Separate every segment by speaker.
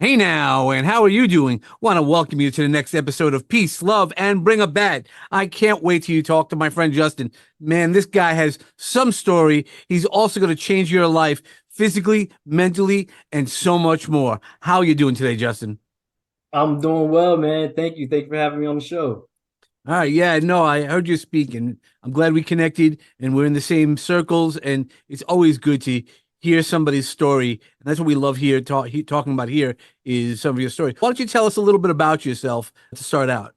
Speaker 1: Hey now, and how are you doing? Want to welcome you to the next episode of Peace, Love, and Bring a Bat. I can't wait till you talk to my friend Justin. Man, this guy has some story. He's also going to change your life physically, mentally, and so much more. How are you doing today, Justin?
Speaker 2: I'm doing well, man. Thank you. Thank you for having me on the show.
Speaker 1: All right, yeah, no, I heard you speak, and I'm glad we connected, and we're in the same circles, and it's always good to hear somebody's story, and that's what we love here, talking about here is some of your stories. Why don't you tell us a little bit about yourself to start out?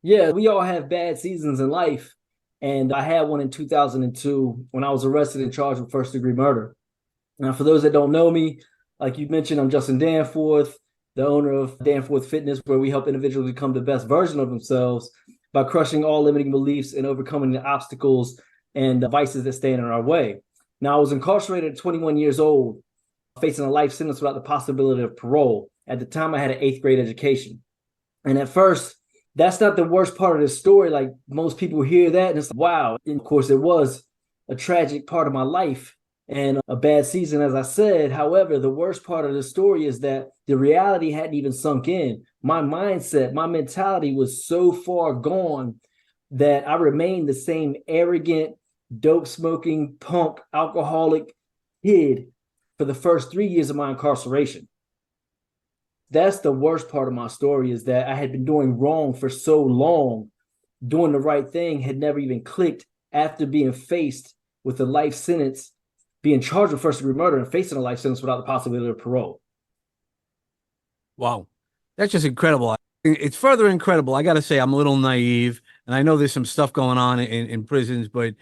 Speaker 2: Yeah, we all have bad seasons in life. And I had one in 2002 when I was arrested and charged with first degree murder. Now, for those that don't know me, like you mentioned, I'm Justin Danforth, the owner of Danforth Fitness, where we help individuals become the best version of themselves by crushing all limiting beliefs and overcoming the obstacles and the vices that stand in our way. Now, I was incarcerated at 21 years old, facing a life sentence without the possibility of parole. At the time, I had an eighth grade education. And at first, that's not the worst part of the story. Like most people hear that and it's like, wow. And of course, it was a tragic part of my life and a bad season, as I said. However, the worst part of the story is that the reality hadn't even sunk in. My mindset, my mentality was so far gone that I remained the same arrogant, dope smoking, punk, alcoholic kid for the first 3 years of my incarceration. That's the worst part of my story, is that I had been doing wrong for so long. Doing the right thing had never even clicked after being faced with a life sentence, being charged with first degree murder and facing a life sentence without the possibility of parole.
Speaker 1: Wow, that's just incredible. It's further incredible. I got to say, I'm a little naive, and I know there's some stuff going on in prisons, but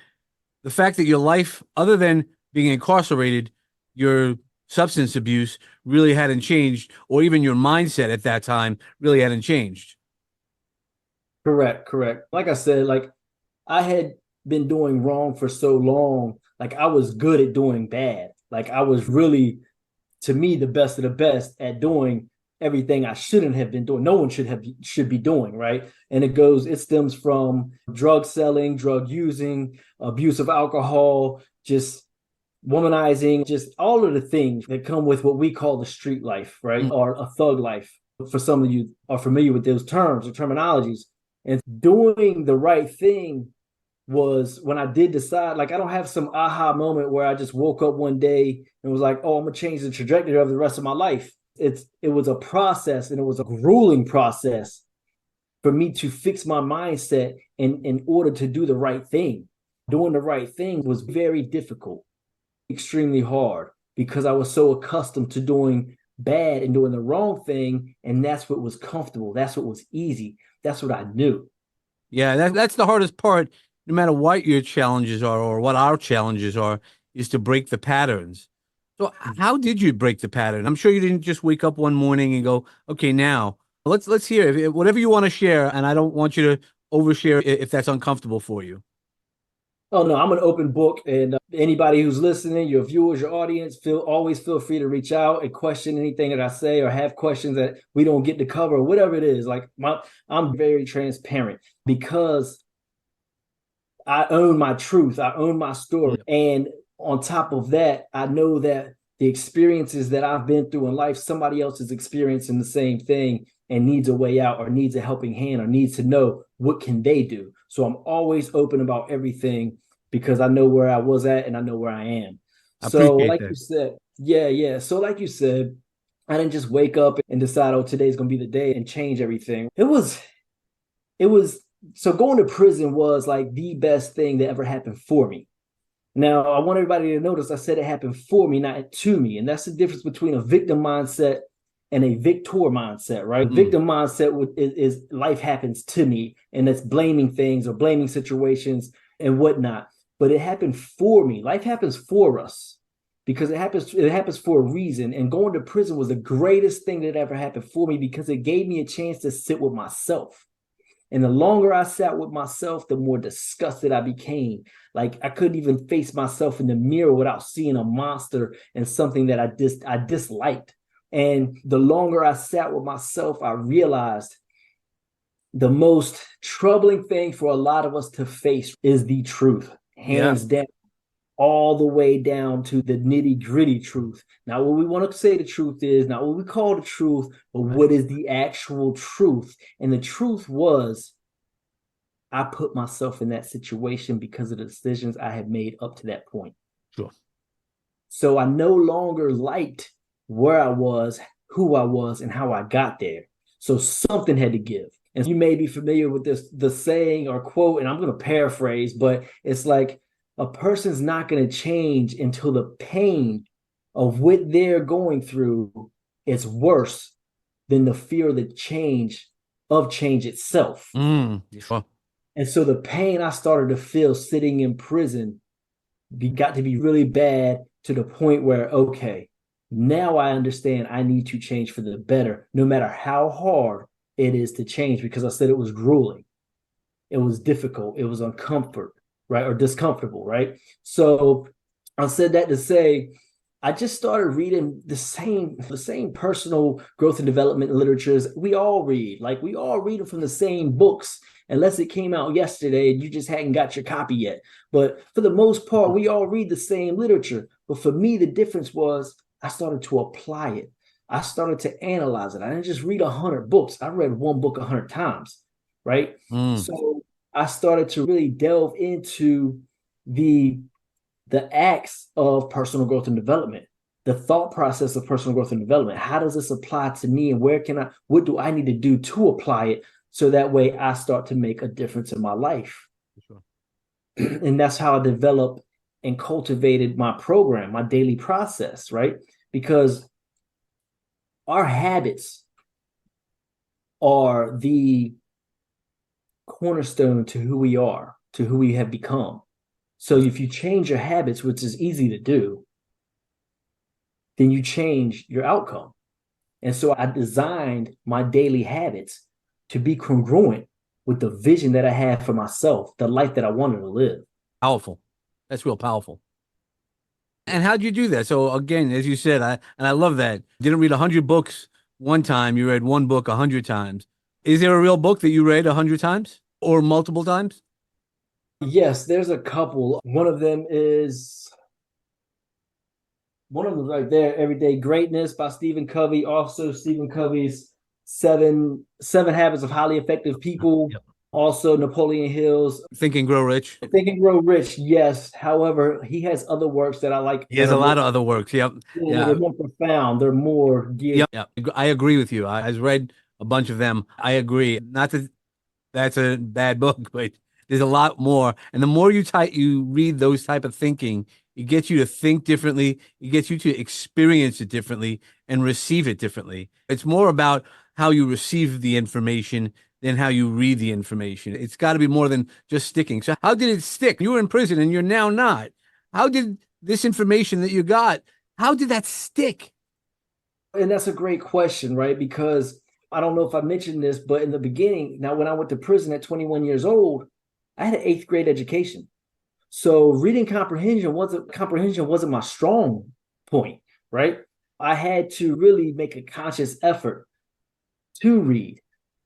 Speaker 1: the fact that your life, other than being incarcerated, your substance abuse really hadn't changed, or even your mindset at that time really hadn't changed.
Speaker 2: Correct, correct. Like I said, like I had been doing wrong for so long. Like I was good at doing bad. Like I was really, to me, the best of the best at doing everything I shouldn't have been doing. No one should be doing, right? And it stems from drug selling, drug using, abuse of alcohol, just womanizing, just all of the things that come with what we call the street life, right?
Speaker 1: Mm.
Speaker 2: Or a thug life. For some of you are familiar with those terms or terminologies. And doing the right thing was when I did decide, like I don't have some aha moment where I just woke up one day and was like, oh, I'm gonna change the trajectory of the rest of my life. It was a process, and it was a grueling process for me to fix my mindset in order to do the right thing. Doing the right thing was very difficult, extremely hard, because I was so accustomed to doing bad and doing the wrong thing. And that's what was comfortable. That's what was easy. That's what I knew.
Speaker 1: Yeah, that's the hardest part, no matter what your challenges are or what our challenges are, is to break the patterns. So how did you break the pattern? I'm sure you didn't just wake up one morning and go, okay, now let's hear whatever you want to share, and I don't want you to overshare if that's uncomfortable for you.
Speaker 2: Oh no, I'm an open book, and anybody who's listening, your viewers, your audience, feel free to reach out and question anything that I say, or have questions that we don't get to cover, or whatever it is. I'm very transparent because I own my truth, I own my story,
Speaker 1: Mm.
Speaker 2: and on top of that, I know that the experiences that I've been through in life, somebody else is experiencing the same thing and needs a way out, or needs a helping hand, or needs to know what can they do. So I'm always open about everything because I know where I was at and I know where I am.
Speaker 1: I
Speaker 2: So
Speaker 1: appreciate
Speaker 2: like
Speaker 1: that.
Speaker 2: you said, yeah, yeah. So like you said, I didn't just wake up and decide, oh, today's gonna be the day and change everything. It was so going to prison was like the best thing that ever happened for me. Now, I want everybody to notice I said it happened for me, not to me. And that's the difference between a victim mindset and a victor mindset, right?
Speaker 1: Mm.
Speaker 2: Victim mindset is life happens to me, and that's blaming things or blaming situations and whatnot. But it happened for me. Life happens for us because it happens for a reason. And going to prison was the greatest thing that ever happened for me because it gave me a chance to sit with myself. And the longer I sat with myself, the more disgusted I became. Like I couldn't even face myself in the mirror without seeing a monster and something that I disliked. And the longer I sat with myself, I realized the most troubling thing for a lot of us to face is the truth,
Speaker 1: Yeah.
Speaker 2: hands down. all the way down to the nitty gritty truth. Not what we want to say the truth is, not what we call the truth, but what is the actual truth. And the truth was, I put myself in that situation because of the decisions I had made up to that point.
Speaker 1: Sure.
Speaker 2: So I no longer liked where I was, who I was, and how I got there. So something had to give. And you may be familiar with this, the saying or quote, and I'm going to paraphrase, but it's like a person's not going to change until the pain of what they're going through is worse than the fear of the change itself.
Speaker 1: Sure.
Speaker 2: And so the pain I started to feel sitting in prison got to be really bad to the point where, okay, now I understand I need to change for the better, no matter how hard it is to change, because I said it was grueling. It was difficult. It was uncomfort, right? Or discomfortable, right? So I said that to say, I just started reading the same personal growth and development literatures we all read. Like we all read them from the same books, unless it came out yesterday and you just hadn't got your copy yet. But for the most part, we all read the same literature. But for me, the difference was I started to apply it. I started to analyze it. I didn't just read 100 books. I read one book 100 times, right? So I started to really delve into the acts of personal growth and development, the thought process of personal growth and development. How does this apply to me, and what do I need to do to apply it so that way I start to make a difference in my life?
Speaker 1: Sure.
Speaker 2: And that's how I developed and cultivated my program, my daily process, right? Because our habits are the cornerstone to who we are, to who we have become. So if you change your habits, which is easy to do, then you change your outcome. And so I designed my daily habits to be congruent with the vision that I had for myself, the life that I wanted to live.
Speaker 1: Powerful. That's real powerful. And how'd you do that? So again, as you said, I love that. Didn't read 100 books one time. You read one book 100 times. Is there a real book that you read 100 times or multiple times?
Speaker 2: Yes, there's a couple. One of them right there, Everyday Greatness by Stephen Covey. Also, Stephen Covey's Seven Habits of Highly Effective People.
Speaker 1: Yep.
Speaker 2: Also, Napoleon Hill's
Speaker 1: Think and Grow Rich.
Speaker 2: Think and Grow Rich. Yes. However, he has other works that I like.
Speaker 1: He has a lot of other works. Yep.
Speaker 2: Yeah,
Speaker 1: Yeah.
Speaker 2: they're more profound. They're more geared.
Speaker 1: Yep. I agree with you. I've read a bunch of them. I agree. Not that that's a bad book, but there's a lot more. And the more you read those type of thinking, it gets you to think differently. It gets you to experience it differently and receive it differently. It's more about how you receive the information than how you read the information. It's got to be more than just sticking. So how did it stick? You were in prison and you're now not. How did this information that you got, how did that stick?
Speaker 2: And that's a great question, right? Because I don't know if I mentioned this, but in the beginning, now when I went to prison at 21 years old, I had an 8th grade education. So reading comprehension wasn't my strong point, right? I had to really make a conscious effort to read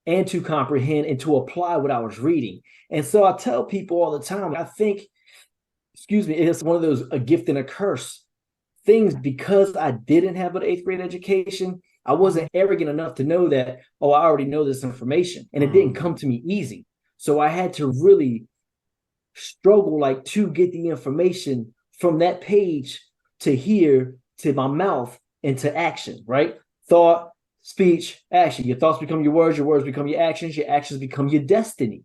Speaker 2: and to comprehend and to apply what I was reading. And so I tell people all the time, I think, it's one of those a gift and a curse things. Because I didn't have an 8th grade education, I wasn't arrogant enough to know that, oh, I already know this information. And it didn't come to me easy. So I had to really struggle like to get the information from that page to here, to my mouth, into action, right? Thought, speech, action. Your thoughts become your words become your actions become your destiny.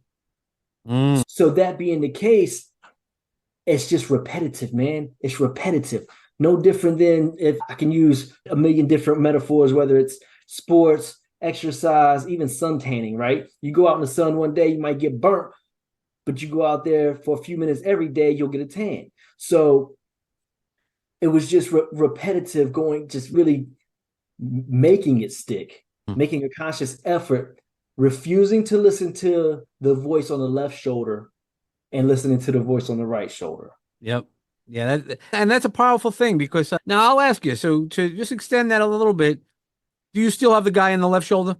Speaker 2: So that being the case, it's just repetitive, man. It's repetitive. No different than, if I can use a million different metaphors, whether it's sports, exercise, even sun tanning, right? You go out in the sun one day, you might get burnt, but you go out there for a few minutes every day, you'll get a tan. So it was just repetitive, just really making it stick, making a conscious effort, refusing to listen to the voice on the left shoulder and listening to the voice on the right shoulder.
Speaker 1: Yep. Yeah. And that's a powerful thing, because now I'll ask you, so to just extend that a little bit, do you still have the guy in the left shoulder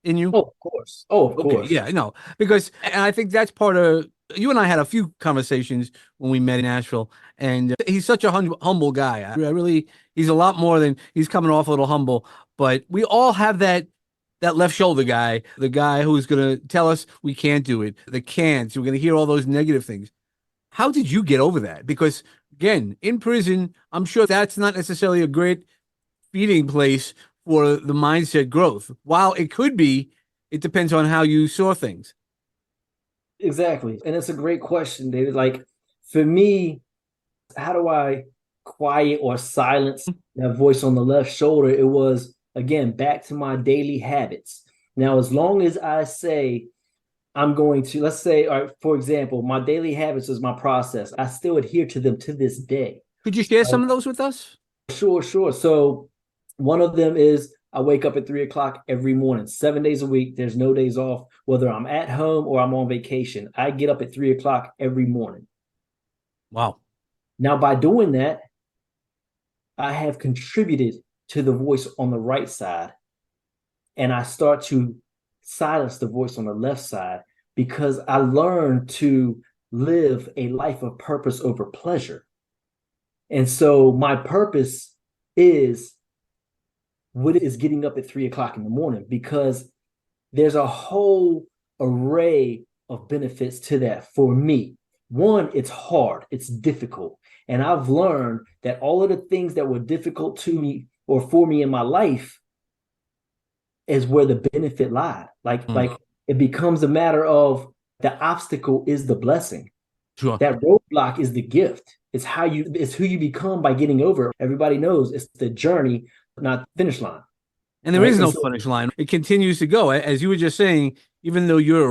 Speaker 1: in you?
Speaker 2: Oh, of course. Oh, of
Speaker 1: Okay.
Speaker 2: course.
Speaker 1: Yeah, because, and I think that's part of, you and I had a few conversations when we met in Nashville, And he's such a humble guy. I really, he's a lot more than he's coming off a little humble. But we all have that left shoulder guy, the guy who's going to tell us we can't do it, the can'ts. We're going to hear all those negative things. How did you get over that? Because again, in prison, I'm sure that's not necessarily a great feeding place for the mindset growth. While it could be, it depends on how you saw things.
Speaker 2: Exactly. And it's a great question, David. Like for me, how do I quiet or silence that voice on the left shoulder? It was, again, back to my daily habits. Now, as long as I say I'm going to, let's say, all right, for example, my daily habits is my process. I still adhere to them to this day.
Speaker 1: Could you share some of those with us?
Speaker 2: Sure, sure. So one of them is I wake up at 3 o'clock every morning, 7 days a week. There's no days off, whether I'm at home or I'm on vacation. I get up at 3 o'clock every morning.
Speaker 1: Wow.
Speaker 2: Now, by doing that, I have contributed to the voice on the right side. And I start to silence the voice on the left side because I learned to live a life of purpose over pleasure. And so my purpose is what is getting up at 3 o'clock in the morning, because there's a whole array of benefits to that for me. One, it's hard, it's difficult. And I've learned that all of the things that were difficult to me or for me in my life is where the benefit lies. Like it becomes a matter of the obstacle is the blessing.
Speaker 1: Sure.
Speaker 2: That roadblock is the gift. It's who you become by getting over. Everybody knows it's the journey, not the finish line.
Speaker 1: And there is no finish line. It continues to go. As you were just saying, even though your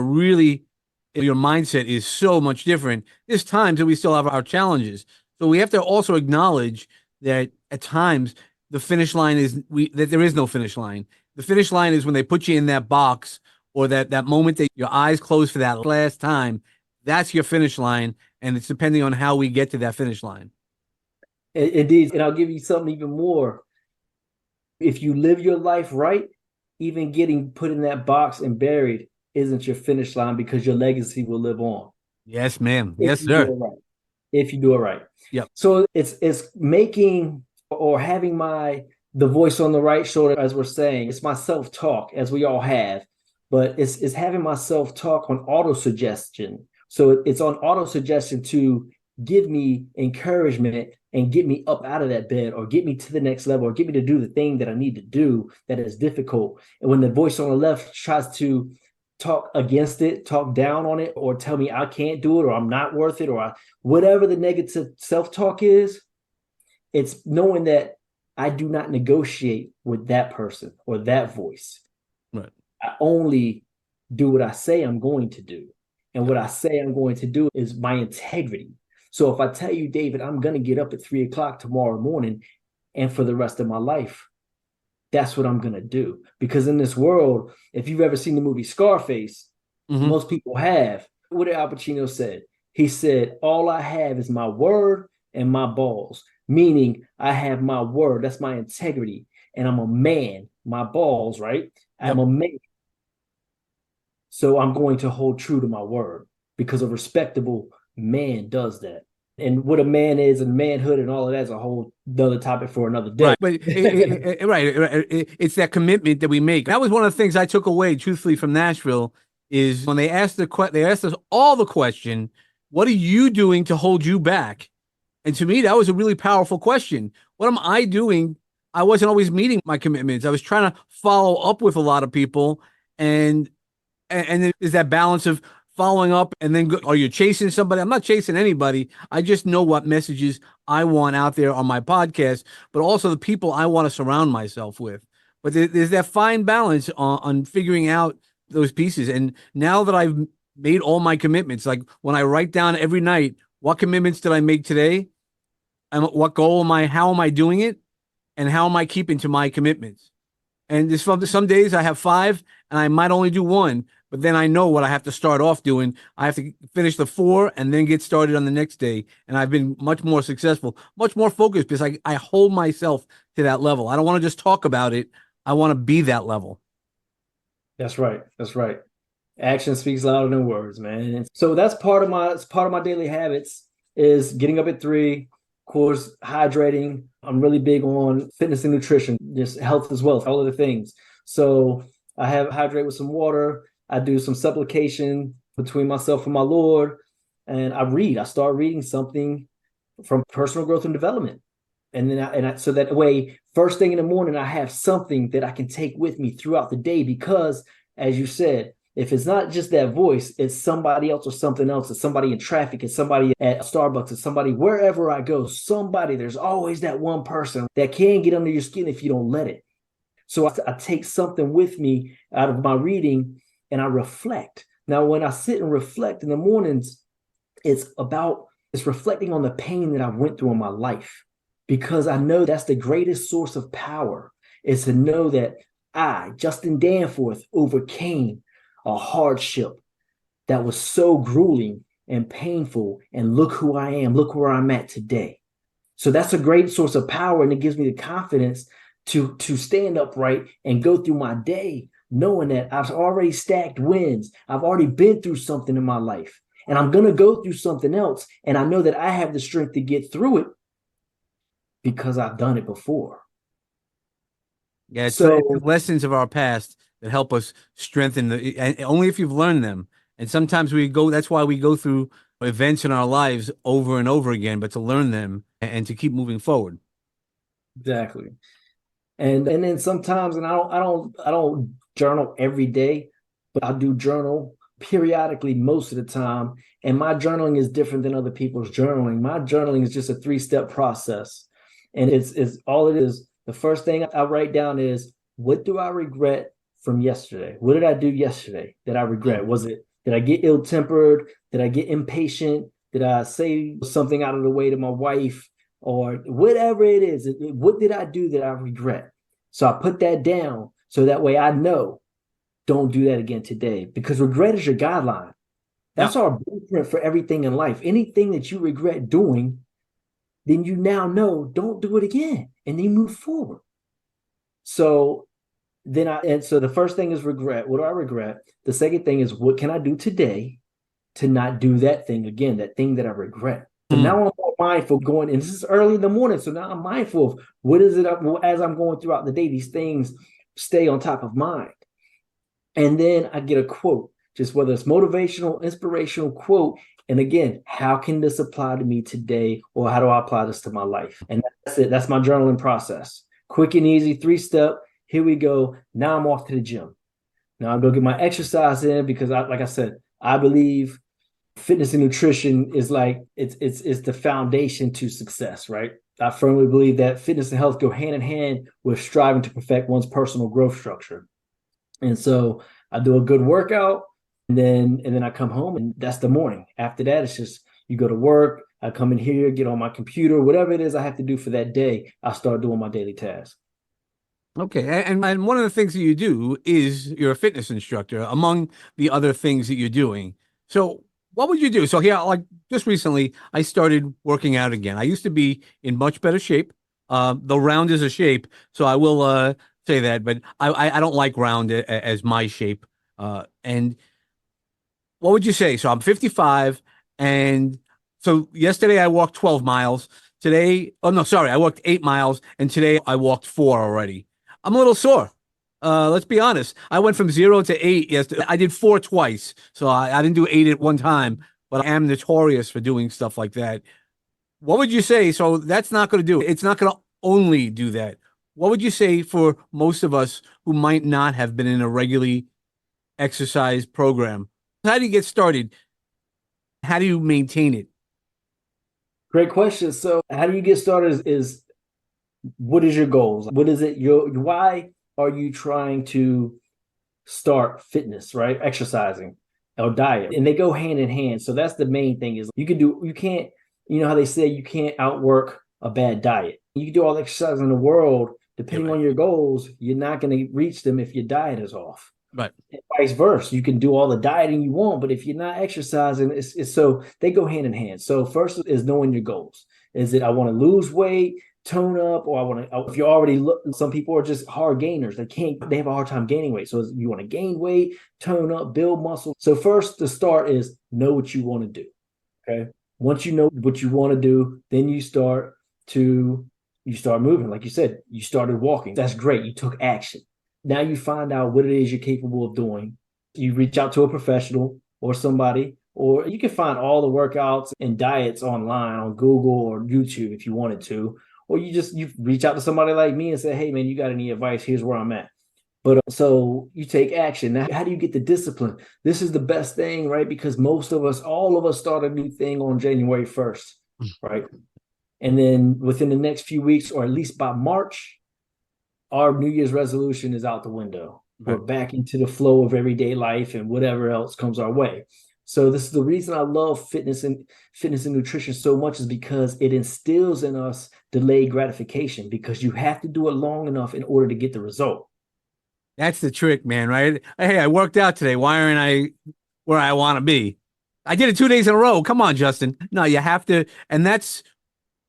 Speaker 1: mindset is so much different, there's times that we still have our challenges. So we have to also acknowledge that at times the finish line that there is no finish line. The finish line is when they put you in that box, or that moment that your eyes close for that last time. That's your finish line. And it's depending on how we get to that finish line.
Speaker 2: Indeed. And I'll give you something even more. If you live your life right, even getting put in that box and buried isn't your finish line, because your legacy will live on.
Speaker 1: Yes, ma'am. Yes, sir.
Speaker 2: If you do it right.
Speaker 1: Yep.
Speaker 2: So it's making or having the voice on the right shoulder, as we're saying, it's my self-talk, as we all have, but it's having my self-talk on auto-suggestion. So it's on auto-suggestion to give me encouragement and get me up out of that bed, or get me to the next level, or get me to do the thing that I need to do that is difficult. And when the voice on the left tries to talk against it, talk down on it, or tell me I can't do it, or I'm not worth it, or whatever the negative self-talk is, it's knowing that I do not negotiate with that person or that voice.
Speaker 1: Right.
Speaker 2: I only do what I say I'm going to do. And what I say I'm going to do is my integrity. So if I tell you, David, I'm going to get up at 3 o'clock tomorrow morning and for the rest of my life, that's what I'm going to do. Because in this world, if you've ever seen the movie Scarface, most people have. What did Al Pacino said? He said, all I have is my word and my balls. Meaning I have my word, that's my integrity, and I'm a man. My balls, right? I'm a man. So I'm going to hold true to my word, because a respectable man does that. And what a man is and manhood and all of that is a whole other topic for another day.
Speaker 1: Right. But it's that commitment that we make. That was one of the things I took away, truthfully, from Nashville, is when they asked us all the question, what are you doing to hold you back? And to me, that was a really powerful question. What am I doing? I wasn't always meeting my commitments. I was trying to follow up with a lot of people. And there's that balance of following up and then are you chasing somebody? I'm not chasing anybody. I just know what messages I want out there on my podcast, but also the people I want to surround myself with. But there's that fine balance on figuring out those pieces. And now that I've made all my commitments, like when I write down every night, what commitments did I make today? And what goal how am I doing it? And how am I keeping to my commitments? And some days I have 5 and I might only do 1, but then I know what I have to start off doing. I have to finish the 4 and then get started on the next day. And I've been much more successful, much more focused, because I hold myself to that level. I don't want to just talk about it. I want to be that level.
Speaker 2: That's right. That's right. Action speaks louder than words, man. And so that's part of my daily habits, is getting up at 3, course, hydrating. I'm really big on fitness and nutrition, just health as well, all of the things. So I have hydrate with some water. I do some supplication between myself and my Lord, and I read. I start reading something from personal growth and development. And then so that way, first thing in the morning, I have something that I can take with me throughout the day. Because, as you said, if it's not just that voice, it's somebody else or something else. It's somebody in traffic. It's somebody at Starbucks. It's somebody wherever I go. There's always that one person that can get under your skin if you don't let it. So I take something with me out of my reading and I reflect. Now, when I sit and reflect in the mornings, it's reflecting on the pain that I went through in my life, because I know that's the greatest source of power, is to know that I, Justin Danforth, overcame a hardship that was so grueling and painful. And look who I am. Look where I'm at today. So that's a great source of power. And it gives me the confidence to stand upright and go through my day, knowing that I've already stacked wins. I've already been through something in my life, and I'm going to go through something else. And I know that I have the strength to get through it because I've done it before.
Speaker 1: Yeah, it's the lessons of our past that help us strengthen and only if you've learned them. And sometimes that's why we go through events in our lives over and over again, but to learn them and to keep moving forward.
Speaker 2: Exactly. And then sometimes, and I don't journal every day, but I do journal periodically most of the time. And my journaling is different than other people's journaling. My journaling is just a 3-step process. And it's all it is. The first thing I write down is, what do I regret from yesterday? What did I do yesterday that I regret? Did I get ill-tempered? Did I get impatient? Did I say something out of the way to my wife? Or whatever it is, what did I do that I regret? So I put that down so that way I know, don't do that again today, because regret is your guideline. That's our blueprint for everything in life. Anything that you regret doing, then you now know, don't do it again, and then move forward. So so the first thing is regret. What do I regret? The second thing is, what can I do today to not do that thing again, that thing that I regret? So now I'm more mindful going, and this is early in the morning. So now I'm mindful of what is it as I'm going throughout the day. These things stay on top of mind. And then I get a quote, just whether it's motivational, inspirational quote. And again, how can this apply to me today? Or how do I apply this to my life? And that's it. That's my journaling process. Quick and easy, 3-step. Here we go. Now I'm off to the gym. Now I'll go get my exercise in, because like I said, I believe fitness and nutrition is like it's the foundation to success, right? I firmly believe that fitness and health go hand in hand with striving to perfect one's personal growth structure. And so I do a good workout, and then I come home, and that's the morning. After that, it's just, you go to work, I come in here, get on my computer, whatever it is I have to do for that day, I start doing my daily tasks.
Speaker 1: Okay. And one of the things that you do is you're a fitness instructor, among the other things that you're doing. So what would you do? So here, like just recently, I started working out again. I used to be in much better shape. The round is a shape, so I will say that, but I don't like round as my shape. And what would you say? So I'm 55, and so yesterday I walked 12 miles. Today, oh no, sorry, I walked 8 miles, and today I walked 4 already. I'm a little sore. Let's be honest. I went from 0 to 8 yesterday. I did 4 twice, so I didn't do 8 at one time. But I am notorious for doing stuff like that. What would you say? So that's not going to do it. It's not going to only do that. What would you say for most of us who might not have been in a regularly exercise program? How do you get started? How do you maintain it?
Speaker 2: Great question. So how do you get started is what is your goals? What is it? Why are you trying to start fitness, right? Exercising or diet, and they go hand in hand. So that's the main thing, is you can't, you know how they say you can't outwork a bad diet. You can do all the exercise in the world, depending on your goals, you're not going to reach them if your diet is off.
Speaker 1: Right.
Speaker 2: And vice versa. You can do all the dieting you want, but if you're not exercising, it's so they go hand in hand. So first is knowing your goals. Is it, I want to lose weight, tone up, or I want to, if you're already, some people are just hard gainers. They have a hard time gaining weight. So you want to gain weight, tone up, build muscle. So first, the start is know what you want to do. Okay. Once you know what you want to do, then you start to you start moving. Like you said, you started walking. That's great. You took action. Now you find out what it is you're capable of doing. You reach out to a professional or somebody, or you can find all the workouts and diets online on Google or YouTube if you wanted to. Or you reach out to somebody like me and say, hey man, you got any advice? Here's where I'm at. But so you take action. Now, how do you get the discipline? This is the best thing, right? Because all of us start a new thing on January 1st, right? And then within the next few weeks, or at least by March, our New Year's resolution is out the window. Right. We're back into the flow of everyday life and whatever else comes our way. So this is the reason I love fitness and nutrition so much, is because it instills in us delayed gratification, because you have to do it long enough in order to get the result.
Speaker 1: That's the trick, man, right? Hey, I worked out today. Why aren't I where I want to be? I did it 2 days in a row. Come on, Justin. No, you have to. And that's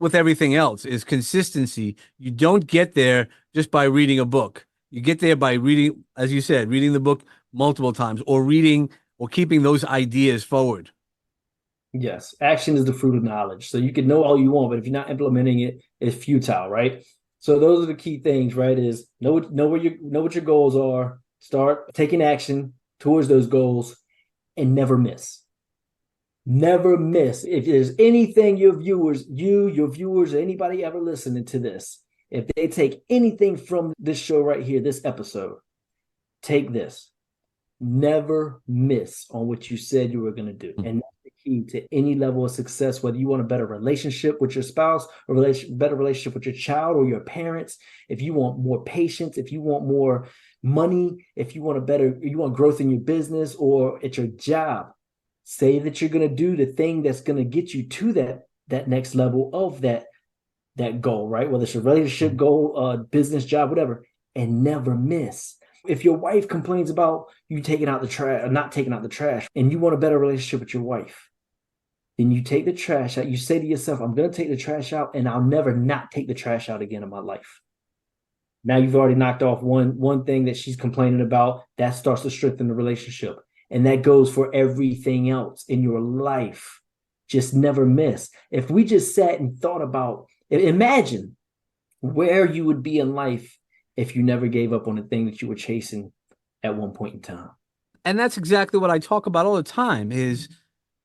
Speaker 1: with everything else, is consistency. You don't get there just by reading a book. You get there by reading, as you said, reading the book multiple times, or reading or keeping those ideas forward.
Speaker 2: Yes. Action is the fruit of knowledge. So you can know all you want, but if you're not implementing it, it's futile, right? So those are the key things, right? Is know what your goals are, start taking action towards those goals, and never miss. Never miss. If there's anything your viewers, anybody ever listening to this, if they take anything from this show right here, this episode, take this. Never miss on what you said you were going to do. And that's the key to any level of success, whether you want a better relationship with your spouse, or better relationship with your child or your parents, if you want more patience, if you want more money, if you want growth in your business or at your job. Say that you're going to do the thing that's going to get you to that next level of that goal, right? Whether it's a relationship goal, business, job, whatever, and never miss. If your wife complains about you not taking out the trash, and you want a better relationship with your wife, then you take the trash out. You say to yourself, I'm going to take the trash out, and I'll never not take the trash out again in my life. Now you've already knocked off one thing that she's complaining about. That starts to strengthen the relationship. And that goes for everything else in your life. Just never miss. If we just sat and thought about, imagine where you would be in life if you never gave up on the thing that you were chasing at one point in time.
Speaker 1: And that's exactly what I talk about all the time, is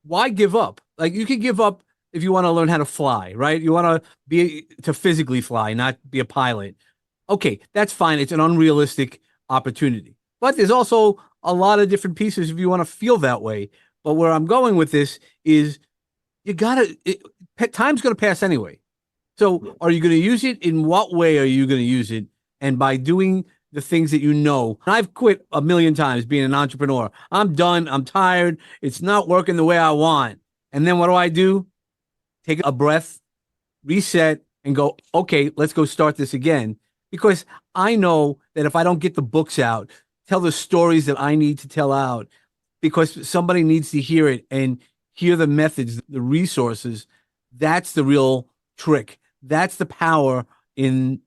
Speaker 1: why give up? Like, you can give up if you want to learn how to fly, right? You want to physically fly, not be a pilot. Okay, that's fine. It's an unrealistic opportunity. But there's also a lot of different pieces if you want to feel that way. But where I'm going with this is time's going to pass anyway. So are you going to use it? In what way are you going to use it? And by doing the things that you know. I've quit a million times being an entrepreneur. I'm done. I'm tired. It's not working the way I want. And then what do? Take a breath, reset, and go, okay, let's go start this again. Because I know that if I don't get the books out, tell the stories that I need to tell out, because somebody needs to hear it and hear the methods, the resources, that's the real trick. That's the power in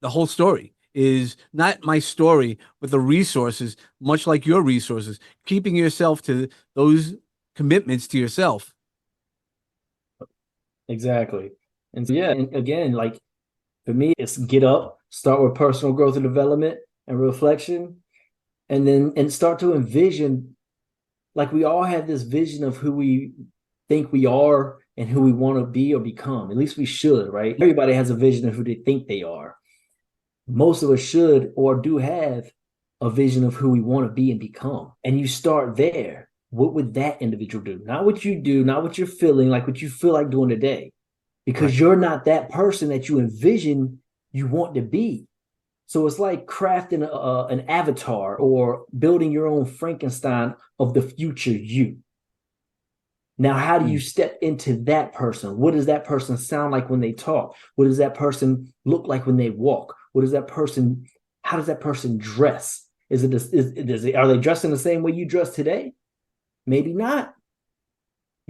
Speaker 1: the whole story, is not my story, but the resources, much like your resources, keeping yourself to those commitments to yourself.
Speaker 2: Exactly. And so, and again, like for me, it's get up, start with personal growth and development and reflection, and start to envision, like we all have this vision of who we think we are and who we want to be or become. At least we should, right? Everybody has a vision of who they think they are. Most of us should or do have a vision of who we want to be and become. And you start there. What would that individual do? Not what you do, not what you're feeling, like what you feel like doing today. Because you're not that person that you envision you want to be. So it's like crafting an avatar or building your own Frankenstein of the future you. Now, how do you step into that person? What does that person sound like when they talk? What does that person look like when they walk? How does that person dress? Are they dressing the same way you dress today? Maybe not.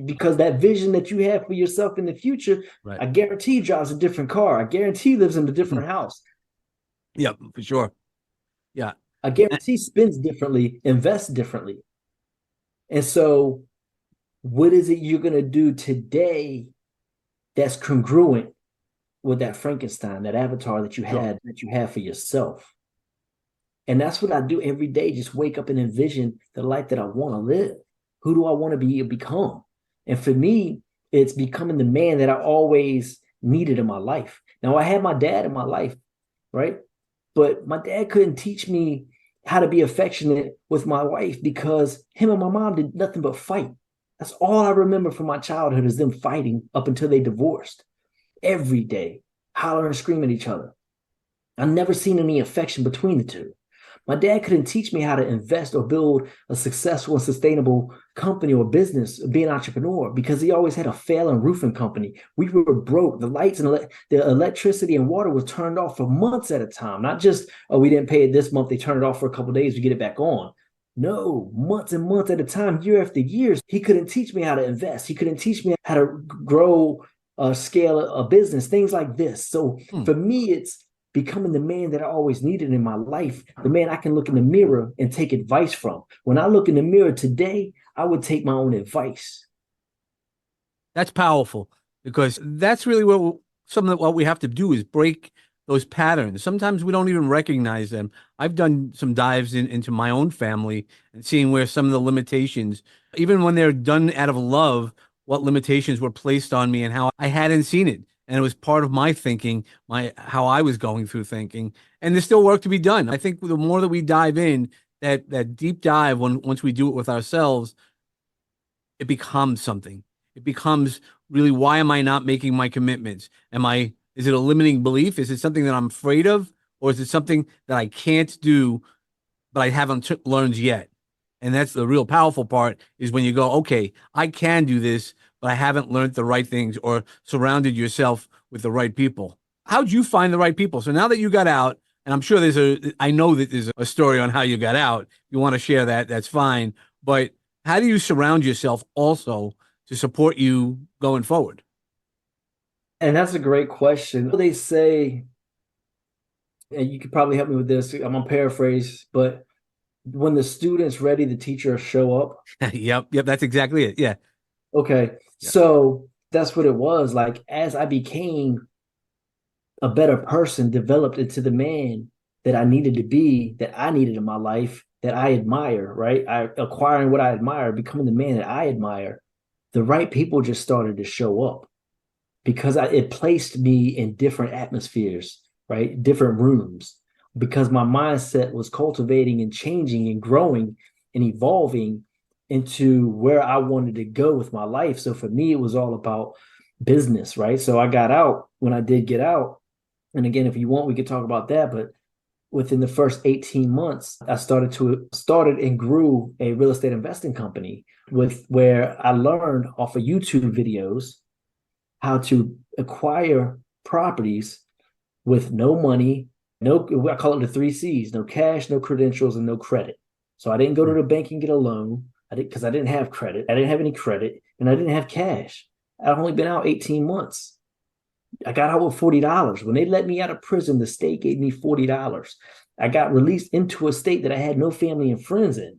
Speaker 2: Because that vision that you have for yourself in the future, I guarantee drives a different car. I guarantee lives in a different house.
Speaker 1: Yeah, for sure. Yeah.
Speaker 2: I guarantee spends differently, invests differently. And so what is it you're going to do today that's congruent with that Frankenstein, that avatar
Speaker 1: Sure.
Speaker 2: that you have for yourself. And that's what I do every day. Just wake up and envision the life that I want to live. Who do I want to be become? And for me, it's becoming the man that I always needed in my life. Now I had my dad in my life, right? But my dad couldn't teach me how to be affectionate with my wife because him and my mom did nothing but fight. That's all I remember from my childhood is them fighting up until they divorced every day, hollering and screaming at each other. I never seen any affection between the two. My dad couldn't teach me how to invest or build a successful and sustainable company or business, be an entrepreneur, because he always had a failing roofing company. We were broke. The lights and the electricity and water was turned off for months at a time. Not just, oh, we didn't pay it this month. They turned it off for a couple of days. We get it back on. No, months and months at a time, year after year. He couldn't teach me how to invest. He couldn't teach me how to grow, scale a business, things like this. So
Speaker 1: Hmm.
Speaker 2: for me, it's becoming the man that I always needed in my life, the man I can look in the mirror and take advice from. When I look in the mirror today, I would take my own advice.
Speaker 1: That's powerful because that's really some of what we have to do is break those patterns. Sometimes we don't even recognize them. I've done some dives into my own family and seeing where some of the limitations, even when they're done out of love, what limitations were placed on me and how I hadn't seen it. And it was part of my thinking, my how I was going through thinking. And there's still work to be done. I think the more that we dive in, that deep dive once we do it with ourselves, it becomes something. It becomes really, why am I not making my commitments? Is it a limiting belief? Is it something that I'm afraid of? Or is it something that I can't do, but I haven't learned yet? And that's the real powerful part is when you go, okay, I can do this, but I haven't learned the right things or surrounded yourself with the right people. How'd you find the right people? So now that you got out, and I'm sure I know that there's a story on how you got out. If you want to share that, that's fine. But how do you surround yourself also to support you going forward?
Speaker 2: And that's a great question. They say, and you could probably help me with this, I'm gonna paraphrase, but when the student's ready, the teacher will show up.
Speaker 1: Yep, that's exactly it. Yeah,
Speaker 2: Okay.
Speaker 1: yeah.
Speaker 2: So that's what it was. Like as I became a better person, developed into the man that I needed to be, that I needed in my life, that I admire, right? I acquiring what I admire, becoming the man that I admire. The right people just started to show up because it placed me in different atmospheres, right? Different rooms, because my mindset was cultivating and changing and growing and evolving into where I wanted to go with my life. So for me, it was all about business, right? So I got out when I did get out. And again, if you want, we could talk about that. But within the first 18 months, I started and grew a real estate investing company with where I learned off of YouTube videos how to acquire properties with no money, no, I call it the three C's: no cash, no credentials, and no credit. So I didn't go to the bank and get a loan. I did because I didn't have credit. I didn't have any credit, and I didn't have cash. I've only been out 18 months. I got out with $40. When they let me out of prison, the state gave me $40. I got released into a state that I had no family and friends in.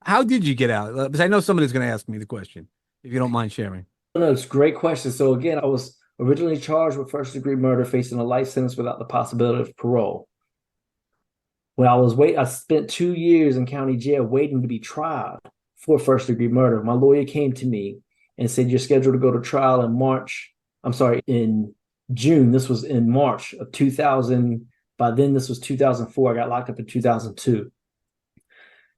Speaker 1: How did you get out? Because I know somebody's going to ask me the question, if you don't mind sharing.
Speaker 2: No, it's a great question. So again, I was originally charged with first degree murder, facing a life sentence without the possibility of parole. When I spent 2 years in county jail waiting to be tried for first degree murder. My lawyer came to me and said, "You're scheduled to go to trial in March. I'm sorry, in June." This was in March of 2000. By then, this was 2004. I got locked up in 2002.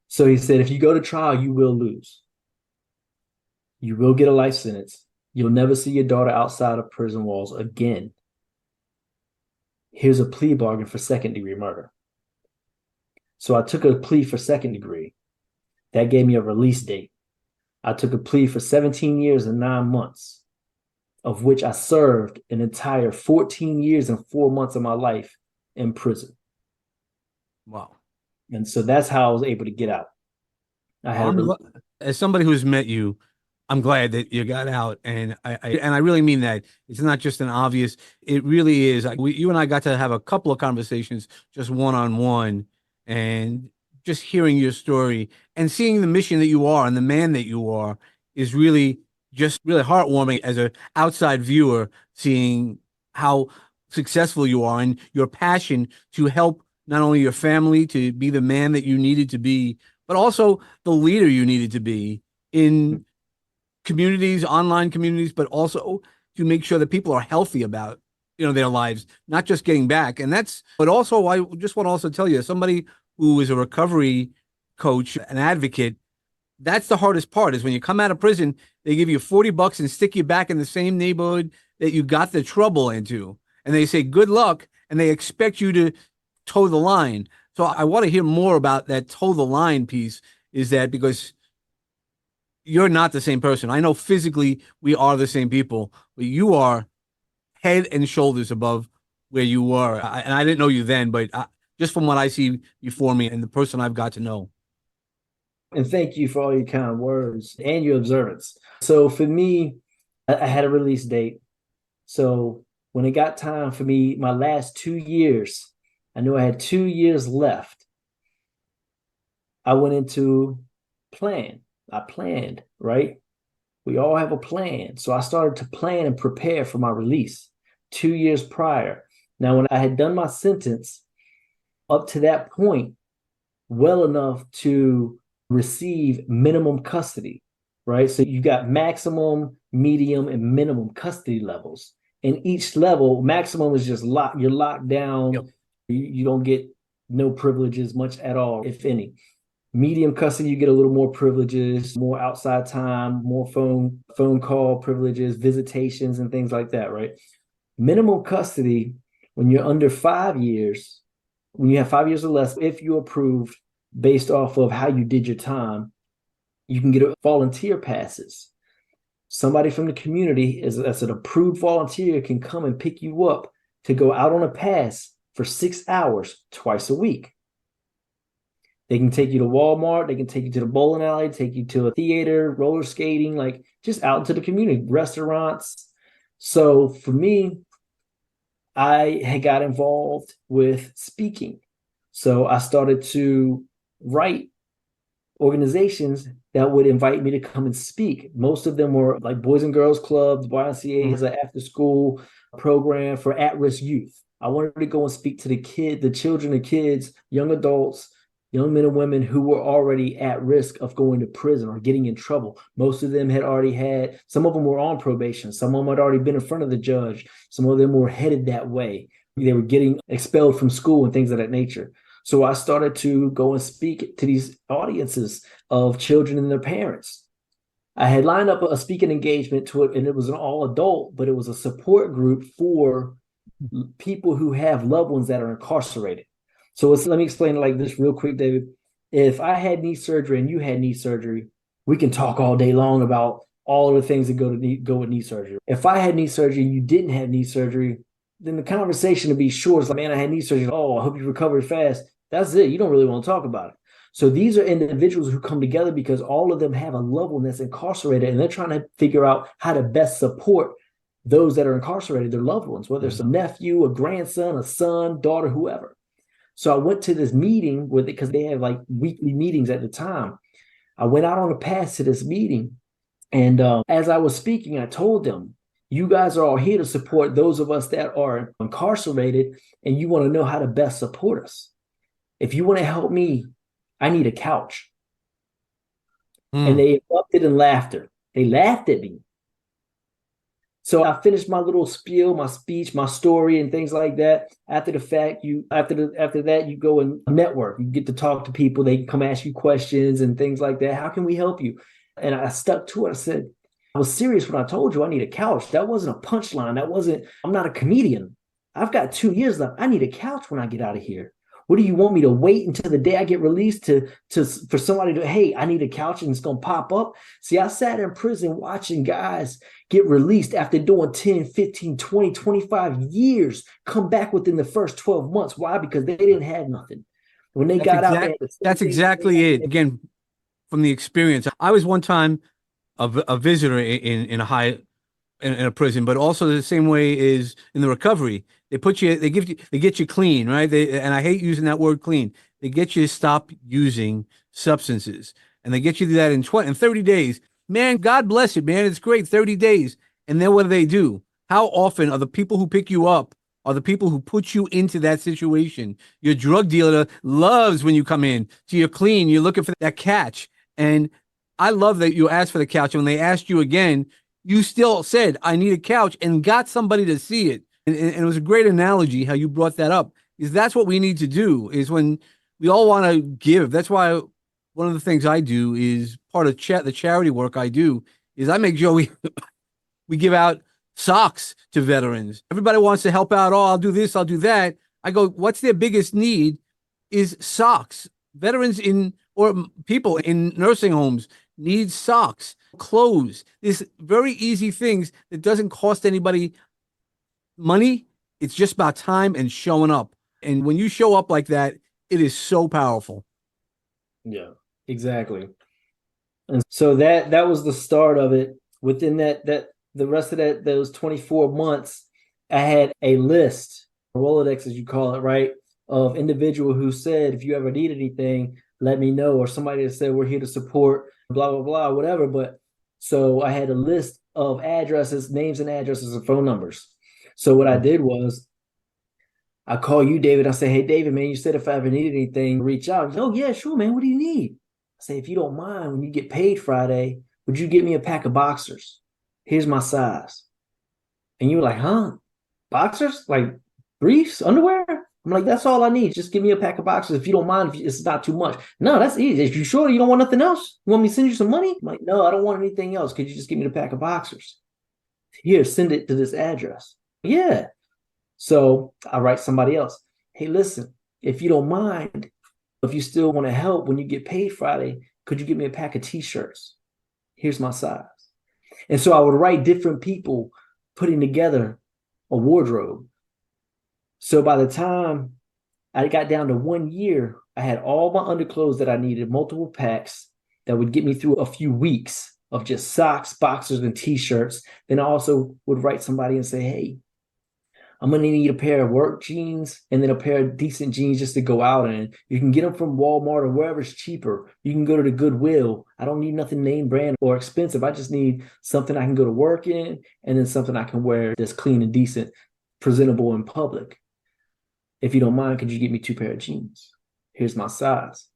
Speaker 2: So he said, "If you go to trial, you will lose. You will get a life sentence. You'll never see your daughter outside of prison walls again. Here's a plea bargain for second degree murder." So I took a plea for second degree. That gave me a release date. I took a plea for 17 years and 9 months, of which I served an entire 14 years and 4 months of my life in prison.
Speaker 1: Wow.
Speaker 2: And so that's how I was able to get out. I
Speaker 1: Well,
Speaker 2: had a release.
Speaker 1: as somebody who's met you, I'm glad that you got out, and I really mean that. It's not just an obvious. It really is. You and I got to have a couple of conversations, just one on one, and just hearing your story and seeing the mission that you are and the man that you are is really just really heartwarming as an outside viewer, seeing how successful you are and your passion to help not only your family to be the man that you needed to be, but also the leader you needed to be in communities, online communities, but also to make sure that people are healthy about, their lives, not just getting back. And but also, I just want to also tell you, somebody who is a recovery coach, an advocate, that's the hardest part is when you come out of prison, they give you $40 and stick you back in the same neighborhood that you got the trouble into. And they say, good luck. And they expect you to toe the line. So I want to hear more about that toe the line piece. Is that because you're not the same person? I know physically we are the same people, but you are head and shoulders above where you were. And I didn't know you then, but just from what I see before me and the person I've got to know.
Speaker 2: And thank you for all your kind words and your observance. So for me, I had a release date. So when it got time for me, my last 2 years, I knew I had 2 years left. I went into plan. I planned, right? We all have a plan. So I started to plan and prepare for my release 2 years prior. Now, when I had done my sentence up to that point, well enough to receive minimum custody, right? So you got maximum, medium, and minimum custody levels. And each level, maximum is just you're locked down.
Speaker 1: Yep.
Speaker 2: You don't get no privileges much at all, if any. Medium custody, you get a little more privileges, more outside time, more phone call privileges, visitations, and things like that, right? Minimum custody, when you're under 5 years, when you have 5 years or less, if you're approved based off of how you did your time, you can get volunteer passes. Somebody from the community as an approved volunteer can come and pick you up to go out on a pass for 6 hours twice a week. They can take you to Walmart. They can take you to the bowling alley, take you to a theater, roller skating, like just out into the community, restaurants. So for me, I had got involved with speaking. So I started to write organizations that would invite me to come and speak. Most of them were like Boys and Girls Clubs. YMCA is an after-school program for at-risk youth. I wanted to go and speak to the children and kids, young adults, young men and women who were already at risk of going to prison or getting in trouble. Most of them some of them were on probation. Some of them had already been in front of the judge. Some of them were headed that way. They were getting expelled from school and things of that nature. So I started to go and speak to these audiences of children and their parents. I had lined up a speaking engagement to it, and it was an all adult, but it was a support group for people who have loved ones that are incarcerated. So let me explain it like this real quick, David. If I had knee surgery and you had knee surgery, we can talk all day long about all of the things that go with knee surgery. If I had knee surgery and you didn't have knee surgery, then the conversation would be short. It's like, man, I had knee surgery. Oh, I hope you recovered fast. That's it. You don't really want to talk about it. So these are individuals who come together because all of them have a loved one that's incarcerated, and they're trying to figure out how to best support those that are incarcerated, their loved ones, whether it's a nephew, a grandson, a son, daughter, whoever. So I went to this meeting with it because they have like weekly meetings at the time. I went out on a pass to this meeting. And as I was speaking, I told them, you guys are all here to support those of us that are incarcerated, and you want to know how to best support us. If you want to help me, I need a couch. And they erupted in laughter. They laughed at me. So I finished my little spiel, my speech, my story, and things like that. After that, you go and network. You get to talk to people. They can come ask you questions and things like that. How can we help you? And I stuck to it. I said, I was serious when I told you I need a couch. That wasn't a punchline. I'm not a comedian. I've got 2 years left. I need a couch when I get out of here. What do you want me to wait until the day I get released for somebody to, hey, I need a couch and it's going to pop up? See, I sat in prison watching guys get released after doing 10, 15, 20, 25 years, come back within the first 12 months. Why? Because they didn't have nothing. When they got out,
Speaker 1: that's exactly it. Again, from the experience, I was one time a visitor in a prison, but also the same way is in the recovery. They get you clean, right? And I hate using that word clean. They get you to stop using substances, and they get you to do that in 30 days. Man, God bless it, man. It's great. 30 days. And then what do? How often are the people who pick you up are the people who put you into that situation? Your drug dealer loves when you come in. So you're clean. You're looking for that catch. And I love that you asked for the couch. And when they asked you again, you still said, I need a couch and got somebody to see it. And it was a great analogy how you brought that up. Is that's what we need to do is when we all want to give. That's why one of the things I do is part of the charity work I do is I make sure we give out socks to veterans. Everybody wants to help out. Oh, I'll do this, I'll do that. I go, what's their biggest need is socks. Veterans in or people in nursing homes need socks, clothes. These very easy things that doesn't cost anybody money. It's just about time and showing up. And when you show up like that, it is so powerful.
Speaker 2: Yeah, exactly. And so that was the start of it. Within that the rest of those 24 months, I had a list, a Rolodex as you call it, right, of individual who said, if you ever need anything, let me know, or somebody that said we're here to support, blah blah blah, whatever. But so I had a list of addresses, names and addresses and phone numbers. So what I did was I call you, David. I say, hey, David, man, you said if I ever need anything, reach out. Oh, yeah, sure, man. What do you need? I say, if you don't mind, when you get paid Friday, would you get me a pack of boxers? Here's my size. And you were like, huh? Boxers? Like briefs, underwear? I'm like, that's all I need. Just give me a pack of boxers. If you don't mind, if it's not too much. No, that's easy. If you sure you don't want nothing else? You want me to send you some money? I'm like, no, I don't want anything else. Could you just give me the pack of boxers? Here, send it to this address. Yeah. So I write somebody else. Hey, listen, if you don't mind, if you still want to help when you get paid Friday, could you give me a pack of t-shirts? Here's my size. And so I would write different people putting together a wardrobe. So by the time I got down to 1 year, I had all my underclothes that I needed, multiple packs that would get me through a few weeks of just socks, boxers, and t-shirts. Then I also would write somebody and say, hey, I'm going to need a pair of work jeans and then a pair of decent jeans just to go out in. You can get them from Walmart or wherever's cheaper. You can go to the Goodwill. I don't need nothing name brand or expensive. I just need something I can go to work in and then something I can wear that's clean and decent, presentable in public. If you don't mind, could you get me 2 pair of jeans? Here's my size.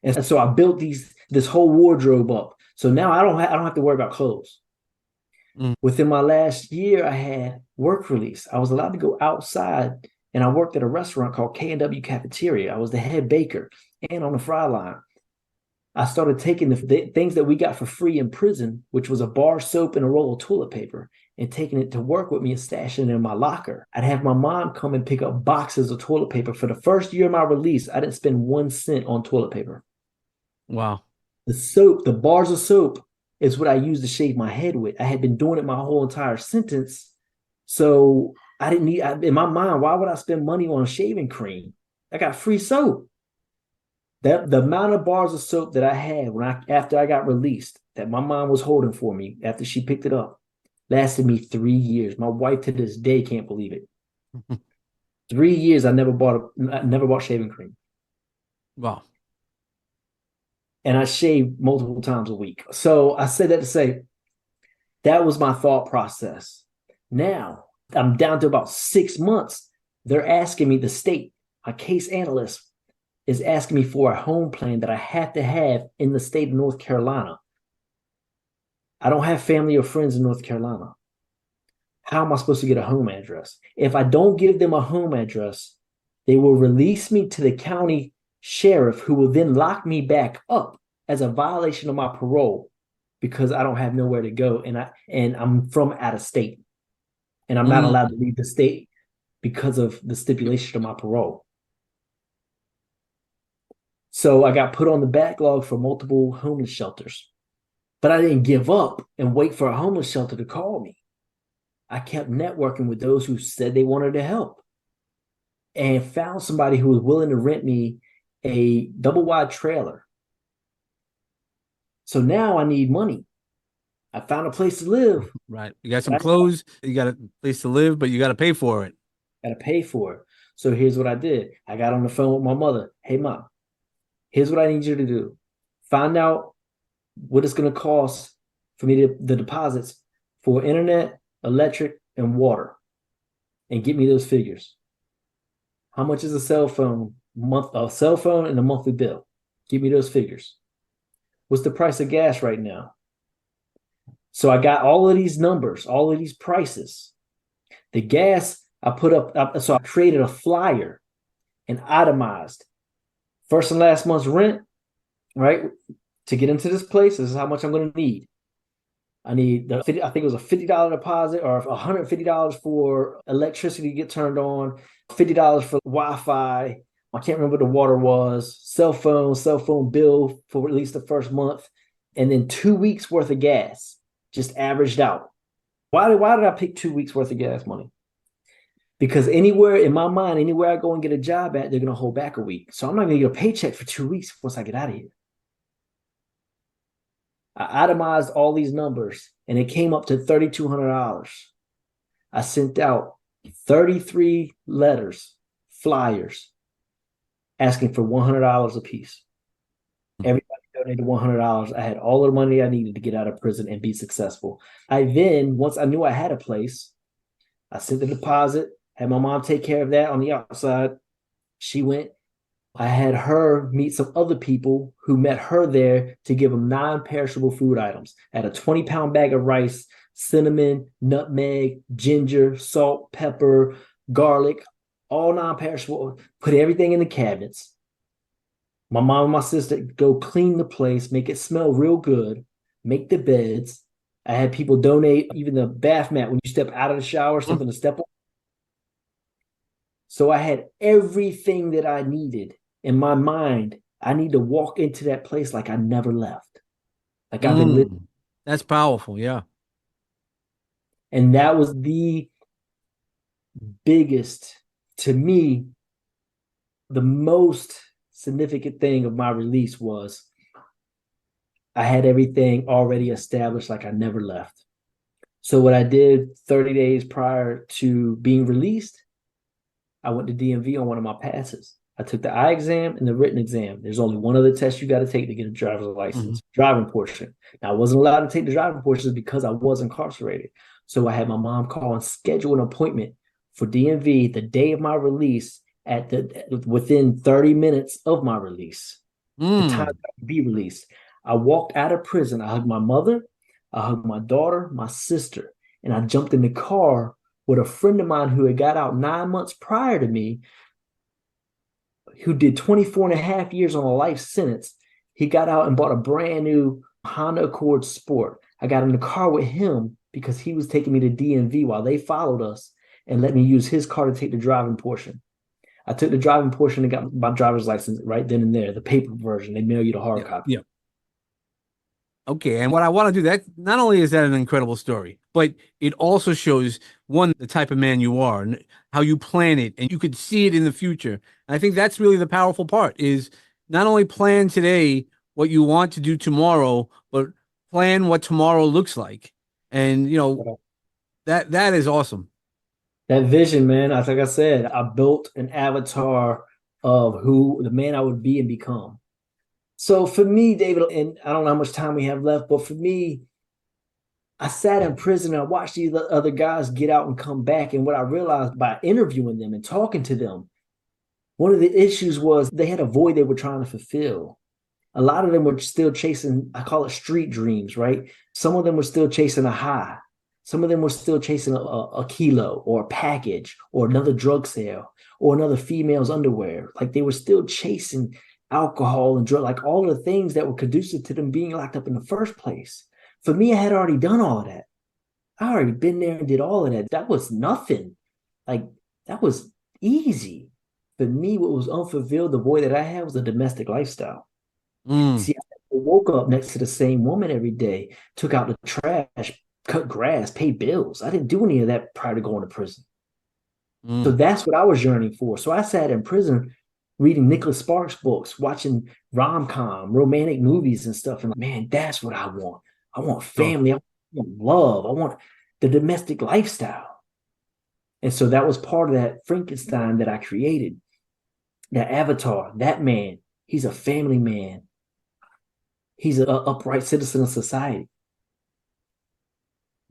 Speaker 2: And so I built this whole wardrobe up. So now I don't have to worry about clothes. Within my last year, I had work release. I was allowed to go outside, and I worked at a restaurant called K&W Cafeteria. I was the head baker and on the fry line. I started taking the things that we got for free in prison, which was a bar soap and a roll of toilet paper, and taking it to work with me and stashing it in my locker. I'd have my mom come and pick up boxes of toilet paper. For the first year of my release, I didn't spend 1 cent on toilet paper.
Speaker 1: Wow.
Speaker 2: The soap, the bars of soap, is what I used to shave my head with. I had been doing it my whole entire sentence. So I didn't need, in my mind, why would I spend money on shaving cream? I got free soap. The amount of bars of soap that I had after I got released, that my mom was holding for me after she picked it up, lasted me 3 years. My wife to this day can't believe it. 3 years I never bought shaving cream.
Speaker 1: Wow.
Speaker 2: And I shaved multiple times a week. So I said that to say that was my thought process. Now I'm down to about 6 months. They're asking me, the state, my case analyst is asking me for a home plan that I have to have in the state of North Carolina. I don't have family or friends in North Carolina. How am I supposed to get a home address? If I don't give them a home address, they will release me to the county sheriff, who will then lock me back up as a violation of my parole because I don't have nowhere to go, and I'm from out of state, and I'm not allowed to leave the state because of the stipulation of my parole. So I got put on the backlog for multiple homeless shelters, but I didn't give up and wait for a homeless shelter to call me. I kept networking with those who said they wanted to help, and found somebody who was willing to rent me a double wide trailer. So now I need money. I found a place to live.
Speaker 1: Right. You got some clothes, you got a place to live, but you got to pay for it.
Speaker 2: Got to pay for it. So here's what I did. I got on the phone with my mother. Hey, Mom, here's what I need you to do. Find out what it's going to cost for me to the deposits for internet, electric, and water, and get me those figures. How much is a cell phone and a monthly bill? Give me those figures. What's the price of gas right now? So I got all of these numbers, all of these prices. The gas I put up, so I created a flyer and itemized first and last month's rent, right? To get into this place, this is how much I'm going to need. I need I think it was a $50 deposit or $150 for electricity to get turned on, $50 for Wi-Fi. I can't remember what the water was, cell phone bill for at least the first month, and then 2 weeks worth of gas, just averaged out. Why did I pick 2 weeks worth of gas money? Because anywhere in my mind, anywhere I go and get a job at, they're going to hold back a week. So I'm not going to get a paycheck for 2 weeks once I get out of here. I itemized all these numbers and it came up to $3,200. I sent out 33 letters, flyers, asking for $100 a piece. Everybody donated $100. I had all the money I needed to get out of prison and be successful. Once I knew I had a place, I sent the deposit, had my mom take care of that on the outside. She went. I had her meet some other people who met her there to give them non-perishable food items. I had a 20-pound bag of rice, cinnamon, nutmeg, ginger, salt, pepper, garlic, all non-perishable. Put everything in the cabinets. My mom and my sister go clean the place, make it smell real good, make the beds. I had people donate even the bath mat when you step out of the shower, something to step on. So I had everything that I needed in my mind. I need to walk into that place like I never left. Like I've been living.
Speaker 1: That's powerful. Yeah.
Speaker 2: And that was the biggest, to me, the most significant thing of my release was I had everything already established like I never left. So what I did 30 days prior to being released, I went to DMV on one of my passes. I took the eye exam and the written exam. There's only one other test you got to take to get a driver's license, driving portion. Now, I wasn't allowed to take the driving portion because I was incarcerated. So I had my mom call and schedule an appointment for DMV the day of my release within 30 minutes of my release, the time I would be released. I walked out of prison. I hugged my mother, I hugged my daughter, my sister, and I jumped in the car with a friend of mine who had got out 9 months prior to me, who did 24 and a half years on a life sentence. He got out and bought a brand new Honda Accord Sport. I got in the car with him because he was taking me to DMV while they followed us and let me use his car to take the driving portion. I took the driving portion and got my driver's license right then and there, the paper version. They mail you the hard copy.
Speaker 1: Yeah. Okay, and what I want to do, that not only is that an incredible story, but it also shows, one, the type of man you are and how you plan it, and you could see it in the future. And I think that's really the powerful part, is not only plan today what you want to do tomorrow, but plan what tomorrow looks like. And that is awesome.
Speaker 2: That vision, man, like I said, I built an avatar of who the man I would be and become. So for me, David, and I don't know how much time we have left, but for me, I sat in prison and I watched these other guys get out and come back. And what I realized by interviewing them and talking to them, one of the issues was they had a void they were trying to fulfill. A lot of them were still chasing, I call it street dreams, right? Some of them were still chasing a high. Some of them were still chasing a kilo or a package or another drug sale or another female's underwear. Like they were still chasing alcohol and drug, like all of the things that were conducive to them being locked up in the first place. For me, I had already done all of that. I already been there and did all of that. That was nothing. Like that was easy. For me, what was unfulfilled, the void that I had, was a domestic lifestyle. See, I woke up next to the same woman every day, took out the trash, cut grass, paid bills. I didn't do any of that prior to going to prison. So that's what I was yearning for. So I sat in prison reading Nicholas Sparks books, watching rom-com, romantic movies and stuff. And man, that's what I want. I want family. I want love. I want the domestic lifestyle. And so that was part of that Frankenstein that I created. That avatar, that man, he's a family man. he's an upright citizen of society.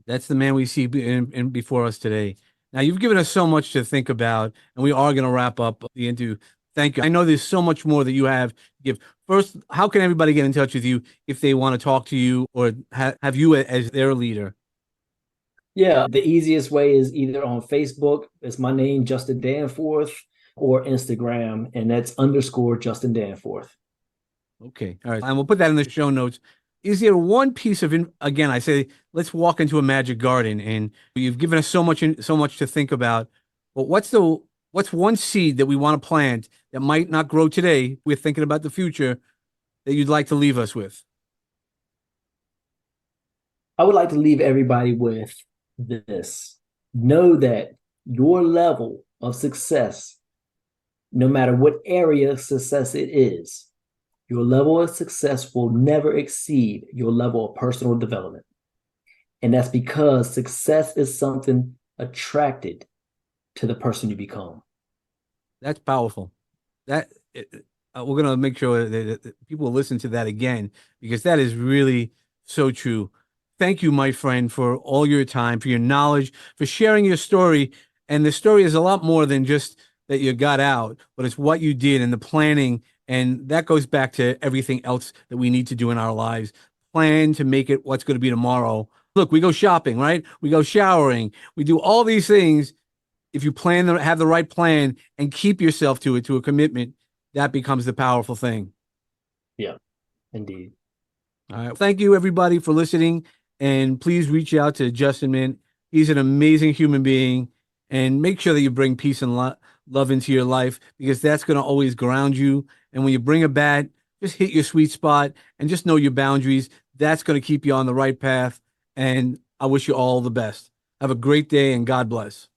Speaker 1: That's the man we see in before us today. Now, you've given us so much to think about, and we are going to wrap up the interview. Thank you. I know there's so much more that you have to give. First, how can everybody get in touch with you if they want to talk to you or have you as their leader?
Speaker 2: Yeah, the easiest way is either on Facebook, it's my name, Justin Danforth, or Instagram, and that's underscore Justin Danforth.
Speaker 1: Okay. All right. And we'll put that in the show notes. Is there one piece of, again, I say, let's walk into a magic garden, and you've given us so much to think about, but what's one seed that we want to plant that might not grow today? We're thinking about the future that you'd like to leave us with.
Speaker 2: I would like to leave everybody with this. Know that your level of success, no matter what area of success it is, your level of success will never exceed your level of personal development. And that's because success is something attracted to the person you become.
Speaker 1: That's powerful. That we're gonna make sure that people listen to that again because that is really so true. Thank you, my friend, for all your time, for your knowledge, for sharing your story. And the story is a lot more than just that you got out, but it's what you did and the planning. And that goes back to everything else that we need to do in our lives. Plan to make it what's going to be tomorrow. Look, we go shopping, right? We go showering. We do all these things. If you plan to have the right plan and keep yourself to it, to a commitment, that becomes the powerful thing.
Speaker 2: Yeah, indeed.
Speaker 1: All right. Thank you, everybody, for listening. And please reach out to Justin Mint. He's an amazing human being. And make sure that you bring peace and love into your life because that's going to always ground you. And when you bring a bat, just hit your sweet spot and just know your boundaries. That's going to keep you on the right path. And I wish you all the best. Have a great day and God bless.